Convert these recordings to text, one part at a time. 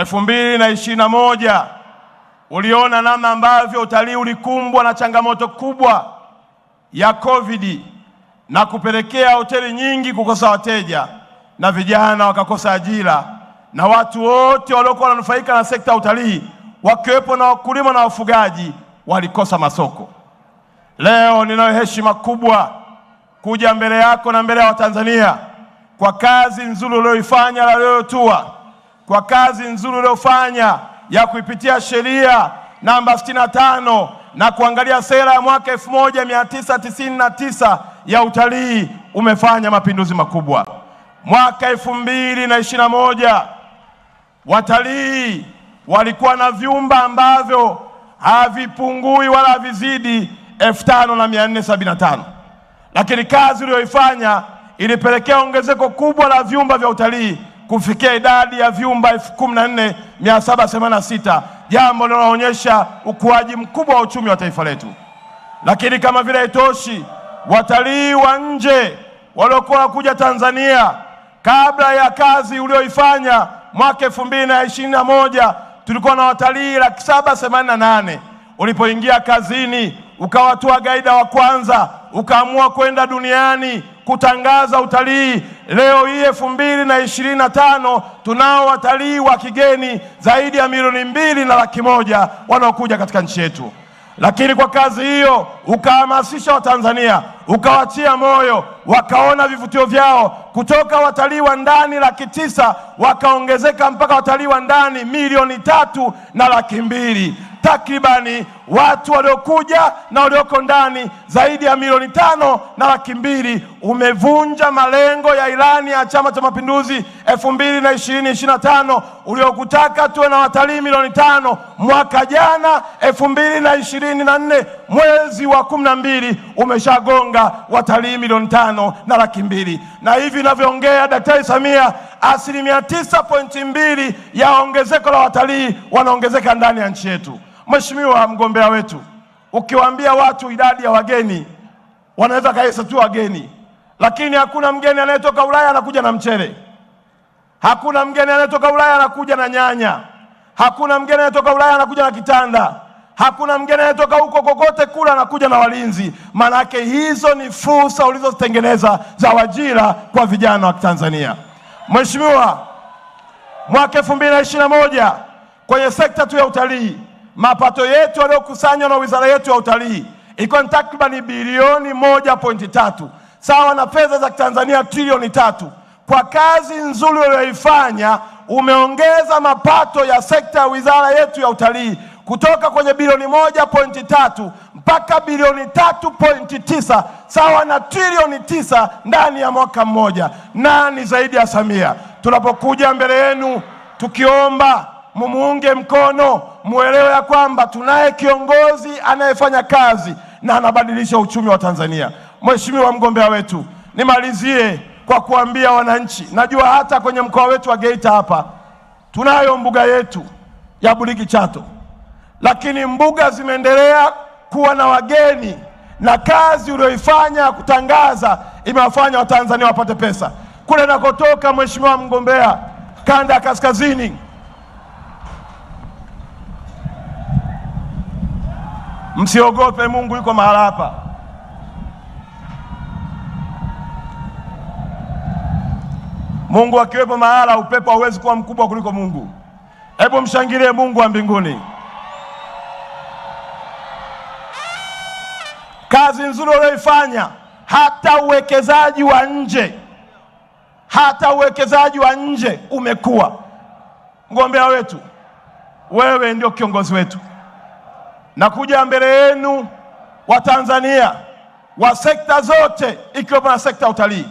2021 uliona namna ambavyo utalii ulikumbwa na changamoto kubwa ya COVID na kupelekea hoteli nyingi kukosa wateja na vijana wakakosa ajira, na watu wote waliokuwa wananufaika na sekta ya utalii wakiwepo na wakulima na wafugaji walikosa masoko. Leo ninayo heshima kubwa kuja mbele yako na mbele ya Watanzania kwa kazi nzuri uliyoifanya na uliyotua, kwa kazi nzuri uliyofanya ya kuipitia sheria namba 65 na kuangalia sera ya mwaka 1999 ya utalii. Umefanya mapinduzi makubwa. Mwaka 2021 watalii walikuwa na vyumba ambavyo havipungui wala havizidi 5475, lakini kazi uliyoifanya ilipelekea ongezeko kubwa la vyumba vya utalii kufikia idadi ya vyumba 14786, jambo linaloonyesha ukuaji mkubwa wa uchumi wa taifa letu. Lakini kama vile haitoshi, watalii wa nje waliokuwa kuja Tanzania kabla ya kazi ulioifanya mwaka 2021 tulikuwa na watalii 788. Ulipoingia kazini ukawatua gaida wa kwanza, ukaamua kwenda duniani kutangaza utalii. Leo hii 2025 tunao watalii wa kigeni zaidi ya 2.1 wanaokuja katika nchi yetu. Lakini kwa kazi hiyo ukahamasisha Watanzania, ukawatia moyo, wakaona vivutio vyao. Kutoka watalii wa ndani 900,000 wakaongezeka mpaka watalii wa ndani 1,200,000. Takribani watu waliokuja na walioko ndani zaidi ya 5,200,000. Umevunja malengo ya ilani ya Chama cha Mapinduzi 2020-2025 uliokutaka tuwe na watalii 5,000,000. Mwaka jana 2024 mwezi wa 12 umeshagonga watalii 5,200,000. Na hivi ninavyoongea Daktari Samia, 9.2% ya ongezeko la watalii wanaongezeka ndani ya nchi yetu. Mheshimiwa mgombea wetu, ukiwaambia watu idadi ya wageni wanaweza kahesabu wageni, lakini hakuna mgeni anayetoka Ulaya anakuja na mchele. Hakuna mgeni anayetoka Ulaya anakuja na nyanya. Hakuna mgeni anayetoka Ulaya anakuja na kitanda. Hakuna mgeni anayetoka huko kokote kula anakuja na walinzi. Manake hizo ni fursa ulizotengeneza za ajira kwa vijana wa Tanzania. Mheshimiwa, mwaka 2021 kwenye sekta tu ya utalii, mapato yetu yaliyokusanywa na wizara yetu ya utalii ilikuwa takriban bilioni 1.3, sawa na fedha za Tanzania trilioni 3. Kwa kazi nzuri uliyoifanya umeongeza mapato ya sekta ya wizara yetu ya utalii kutoka kwenye bilioni 1.3 mpaka bilioni 3.9, sawa na trilioni 9 ndani ya mwaka mmoja. Nani zaidi ya Samia? Tunapokuja mbele yenu tukiomba mumuunge mkono, muelewe ya kwamba tunaye kiongozi anayefanya kazi na anabadilisha uchumi wa Tanzania. Mheshimiwa mgombea wetu, nimalizie kwa kuambia wananchi, najua hata kwenye mkoa wetu wa Geita hapa tunayo mbuga yetu ya Burigi Chato, lakini mbuga zimeendelea kuwa na wageni, na kazi uliyoifanya kutangaza imewafanya Watanzania wapate pesa. Kule nakotoka mheshimiwa mgombea, kanda ya kaskazini, msiogope, Mungu yuko mahala hapa. Mungu akiwepo mahala, upepo hauwezi kuwa mkubwa kuliko Mungu. Hebu mshangilie Mungu wa mbinguni. Kazi nzuri uliyoifanya, hata uwekezaji wa nje umekuwa. Mgombea wetu, wewe ndio kiongozi wetu. Nakuja mbele yenu wa Tanzania wa sekta zote ikiwa na sekta ya utalii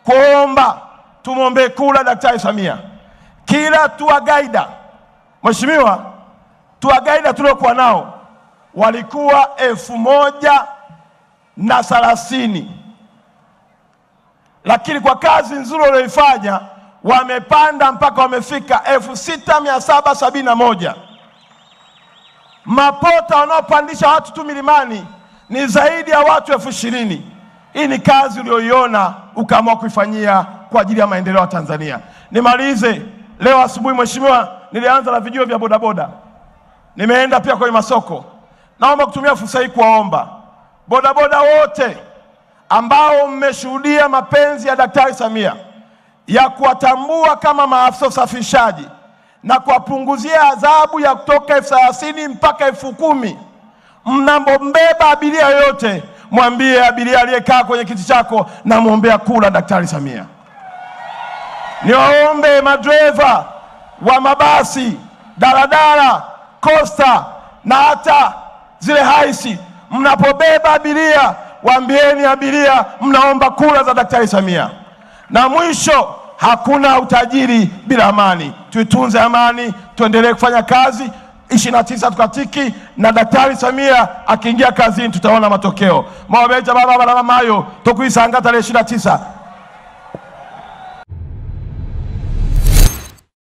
kuomba tumwombee kula Daktari Samia. Kila tour guide, mheshimiwa, tour guide tuliokuwa nao walikuwa 1,030, lakini kwa kazi nzuri walioifanya wamepanda mpaka wamefika 6,771. Mapota wanaopandisha watu tu milimani ni zaidi ya watu 20,000. Hii ni kazi uliyoiona ukaamua kuifanyia kwa ajili ya maendeleo ya Tanzania. Nimalize leo asubuhi mheshimiwa, nilianza na vijio vya bodaboda, nimeenda pia kwenye masoko. Naomba kutumia fursa hii kuwaomba bodaboda wote ambao mmeshuhudia mapenzi ya Daktari Samia ya kuwatambua kama maafisa usafirishaji na kuwapunguzia adhabu ya kutoka 30,000 mpaka 10,000. Mnapombeba abiria yoyote, mwambie abiria aliyekaa kwenye kiti chako na muombea kula Daktari Samia. Niwaombe madereva wa mabasi, daladala, costa na hata zile haisi, mnapobeba abiria, waambieni abiria mnaomba kula za Daktari Samia. Na mwisho, hakuna utajiri bila amani. Tuitunze amani, tuendelee kufanya kazi. 29 tukatiki, na Daktari Samia akiingia kazini tutaona matokeo. Mawabeja baba baba mayo tokuisanga tarehe 29.